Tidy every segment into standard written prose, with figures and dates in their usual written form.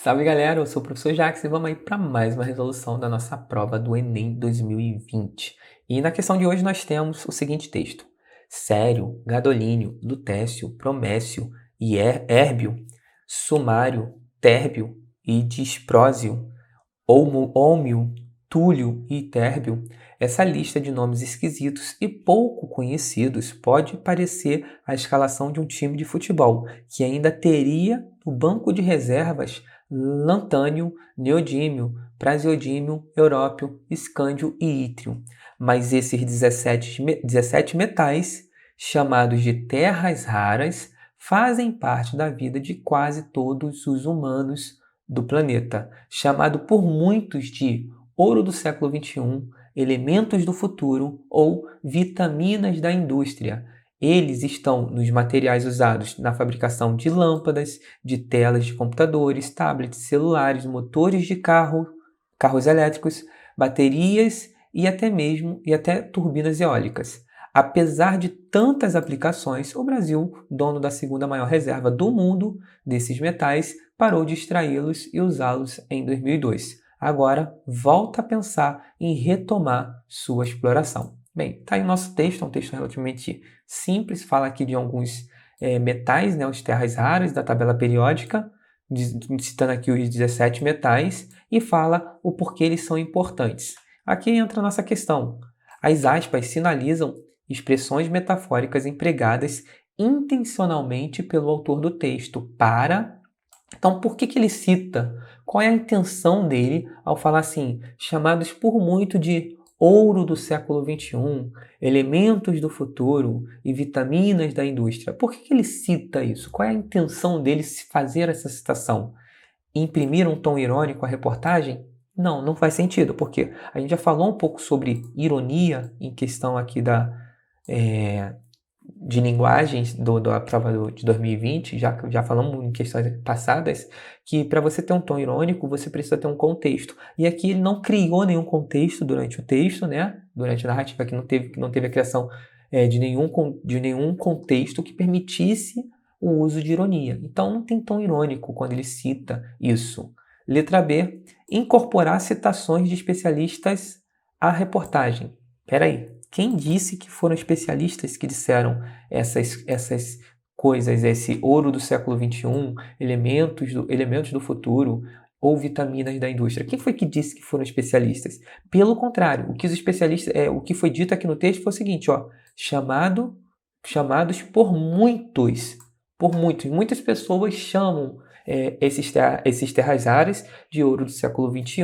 Salve galera, eu sou o professor Jax e vamos aí para mais uma resolução da nossa prova do Enem 2020. E na questão de hoje nós temos o seguinte texto: Sério, Gadolínio, Lutécio, Promécio e Érbio, Sumário, Térbio e Disprósio, Ômio, Túlio e Térbio. Essa lista de nomes esquisitos e pouco conhecidos pode parecer a escalação de um time de futebol, que ainda teria no banco de reservas Lantânio, Neodímio, Praseodímio, Európio, Escândio e Ítrio. Mas esses 17 metais, chamados de terras raras, fazem parte da vida de quase todos os humanos do planeta, chamado por muitos de ouro do século XXI, elementos do futuro ou vitaminas da indústria. Eles estão nos materiais usados na fabricação de lâmpadas, de telas de computadores, tablets, celulares, motores de carros elétricos, baterias e até turbinas eólicas. Apesar de tantas aplicações, o Brasil, dono da segunda maior reserva do mundo desses metais, parou de extraí-los e usá-los em 2002. Agora, volta a pensar em retomar sua exploração. Bem, está aí o nosso texto, é um texto relativamente simples, fala aqui de alguns metais, né, os terras raras da tabela periódica, citando aqui os 17 metais, e fala o porquê eles são importantes. Aqui entra a nossa questão. As aspas sinalizam expressões metafóricas empregadas intencionalmente pelo autor do texto para... Então, por que ele cita? Qual é a intenção dele ao falar assim, chamados por muito de ouro do século XXI, elementos do futuro e vitaminas da indústria? Por que ele cita isso? Qual é a intenção dele se fazer essa citação? Imprimir um tom irônico à reportagem? Não, não faz sentido, porque a gente já falou um pouco sobre ironia em questão aqui de linguagens da prova de 2020, já falamos em questões passadas, que para você ter um tom irônico, você precisa ter um contexto. E aqui ele não criou nenhum contexto durante o texto, né? Durante a narrativa, que não teve a criação de nenhum contexto que permitisse o uso de ironia. Então não tem tom irônico quando ele cita isso. Letra B, incorporar citações de especialistas à reportagem. Peraí, quem disse que foram especialistas que disseram essas coisas, esse ouro do século XXI, elementos do futuro ou vitaminas da indústria? Quem foi que disse que foram especialistas? Pelo contrário, o que foi dito aqui no texto foi o seguinte, ó, chamados por muitos. Muitas pessoas chamam esses terras raras de ouro do século XXI,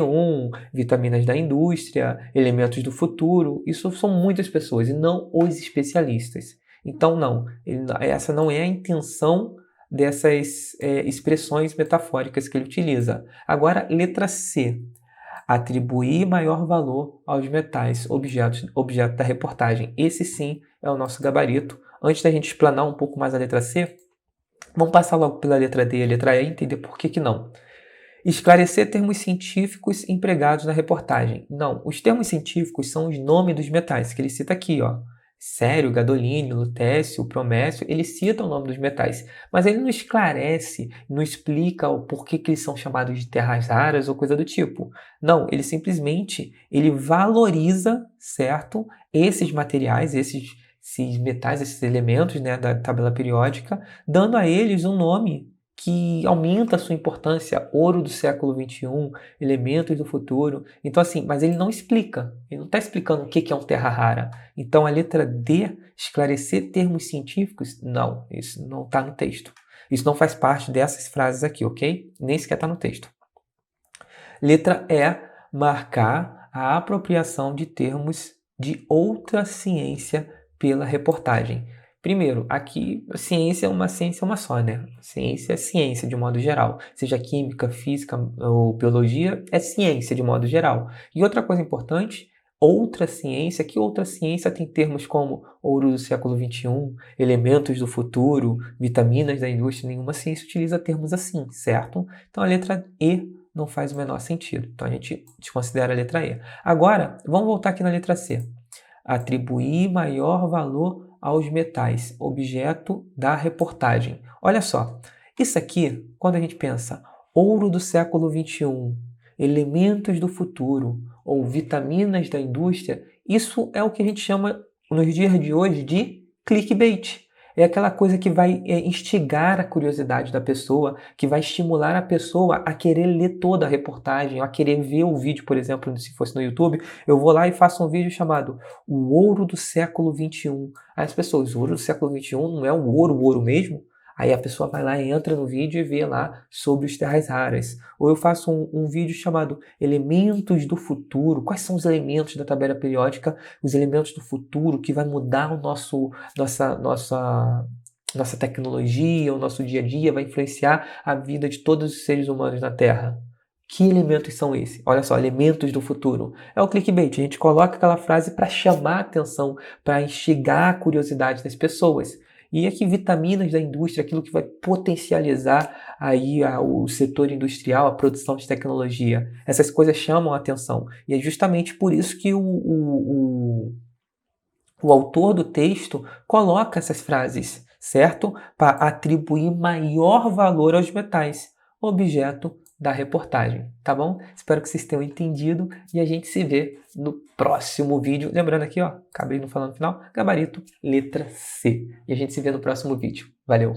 vitaminas da indústria, elementos do futuro. Isso são muitas pessoas e não os especialistas. Então, não, essa não é a intenção dessas expressões metafóricas que ele utiliza. Agora, letra C. Atribuir maior valor aos metais, objeto da reportagem. Esse sim é o nosso gabarito. Antes da gente explanar um pouco mais a letra C, vamos passar logo pela letra D e a letra E e entender por que não. Esclarecer termos científicos empregados na reportagem. Não, os termos científicos são os nomes dos metais, que ele cita aqui, ó. Sério, gadolínio, lutécio, promécio, ele cita o nome dos metais, mas ele não esclarece, não explica o porquê que eles são chamados de terras raras ou coisa do tipo. Não, ele simplesmente valoriza, certo, esses materiais, esses metais, esses elementos, né, da tabela periódica, dando a eles um nome que aumenta a sua importância, ouro do século XXI, elementos do futuro. Então, assim, mas ele não explica, ele não está explicando o que é um terra rara. Então, a letra D, esclarecer termos científicos, não, isso não está no texto. Isso não faz parte dessas frases aqui, ok? Nem sequer está no texto. Letra E, marcar a apropriação de termos de outra ciência pela reportagem. Primeiro, aqui ciência é uma só, né? Ciência é ciência de modo geral. Seja química, física ou biologia, é ciência de modo geral. E outra coisa importante, outra ciência, que outra ciência tem termos como ouro do século XXI, elementos do futuro, vitaminas da indústria, nenhuma ciência utiliza termos assim, certo? Então a letra E não faz o menor sentido. Então a gente desconsidera a letra E. Agora, vamos voltar aqui na letra C. Atribuir maior valor aos metais, objeto da reportagem. Olha só, isso aqui, quando a gente pensa ouro do século XXI, elementos do futuro ou vitaminas da indústria, isso é o que a gente chama nos dias de hoje de clickbait. É aquela coisa que vai instigar a curiosidade da pessoa, que vai estimular a pessoa a querer ler toda a reportagem, a querer ver o vídeo, por exemplo, se fosse no YouTube, eu vou lá e faço um vídeo chamado O Ouro do Século XXI. Aí as pessoas, o ouro do século XXI não é o ouro mesmo? Aí a pessoa vai lá, entra no vídeo e vê lá sobre os terras raras. Ou eu faço um vídeo chamado Elementos do Futuro. Quais são os elementos da tabela periódica, os elementos do futuro que vai mudar o nossa tecnologia, o nosso dia a dia, vai influenciar a vida de todos os seres humanos na Terra? Que elementos são esses? Olha só, elementos do futuro. É o clickbait. A gente coloca aquela frase para chamar a atenção, para instigar a curiosidade das pessoas. E aqui vitaminas da indústria, aquilo que vai potencializar aí o setor industrial, a produção de tecnologia. Essas coisas chamam a atenção. E é justamente por isso que o autor do texto coloca essas frases, certo? Para atribuir maior valor aos metais, objeto da reportagem, tá bom? Espero que vocês tenham entendido e a gente se vê no próximo vídeo. Lembrando aqui, ó, acabei não falando no final, gabarito, letra C. E a gente se vê no próximo vídeo. Valeu!